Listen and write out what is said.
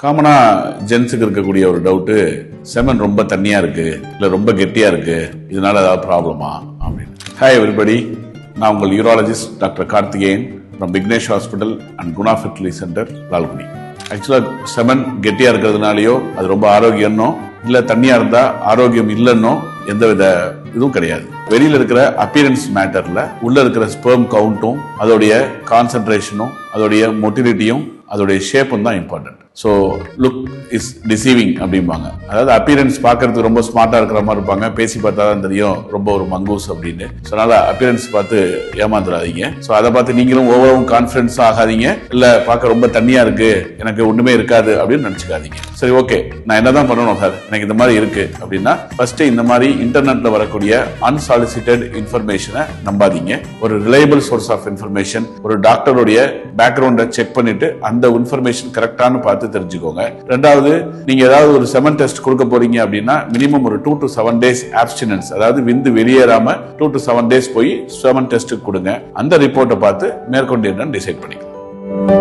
காமனாக ஜென்ஸுக்கு இருக்கக்கூடிய ஒரு டவுட்டு, செமன் ரொம்ப தண்ணியாக இருக்குது இல்லை ரொம்ப கெட்டியாக இருக்குது, இதனால ஏதாவது ப்ராப்ளமா அப்படின்னு. ஹாய் எவ்ரிபடி, நான் உங்கள் urologist doctor Karthikeyan from Vignesh hospital and Guna fertility centre, Lalgudi. ஆக்சுவலாக செமன் கெட்டியாக இருக்கிறதுனாலையோ அது ரொம்ப ஆரோக்கியம்னோ இல்லை தண்ணியாக இருந்தால் ஆரோக்கியம் இல்லைன்னோ எந்தவித இதுவும் கிடையாது. வெளியில இருக்கிற அப்பியரன்ஸ் மேட்டர்ல உள்ள இருக்கிற ஸ்பெர்ம் கவுண்ட்டும் அதோடைய கான்சென்ட்ரேஷனும் அதோடைய மொட்டிலிட்டியும் அதோடைய ஷேப்பும் தான் important. So look is deceiving அப்படிம்பாங்க. அதாவது அப்பியரன்ஸ் பார்க்கறதுக்கு ரொம்ப ஸ்மார்ட்டா இருக்கிற மாதிரி இருப்பாங்க, பேசி பார்த்தா தான் தெரியும் ரொம்ப ஒரு மங்கூஸ் அப்படின்னு. ஸோ அதனால அப்பியரன்ஸ் பார்த்து ஏமாந்துடாதீங்க. ஸோ அதை பார்த்து நீங்களும் ஓவரும் கான்ஃபிடன்ஸ் ஆகாதீங்க, இல்ல பார்க்க ரொம்ப தண்ணியா இருக்கு எனக்கு ஒண்ணுமே இருக்காது அப்படின்னு நினைச்சுக்காதீங்க. சரி, ஓகே, நான் என்னதான் பண்ணணும் சார், எனக்கு இந்த மாதிரி இருக்கு அப்படின்னா, ஃபர்ஸ்ட் இந்த மாதிரி இன்டர்நெட்ல வரக்கூடிய அன்சாலிசிட்டட் இன்ஃபர்மேஷனை நம்பாதீங்க. ஒரு ரிலையபிள் சோர்ஸ் ஆஃப் இன்ஃபர்மேஷன், ஒரு டாக்டருடைய பேக்ரவுண்டை செக் பண்ணிட்டு அந்த இன்ஃபர்மேஷன் கரெக்டானு பார்த்து தெரிஞ்சுக்கோங்க. ரெண்டாவது, நீங்க ஏதாவது ஒரு செமன் டெஸ்ட் கொடுக்க போறீங்க அப்படின்னா மினிமம் ஒரு 2 to 7 days ஆப்ஸ்டினன்ஸ், அதாவது விந்து வெளியேறாம 2 to 7 days போய் செமன் டெஸ்ட் கொடுங்க. அந்த ரிப்போர்ட்டை பார்த்து மேற்கொண்டு என்னன்னு டிசைட் பண்ணிக்கலாம்.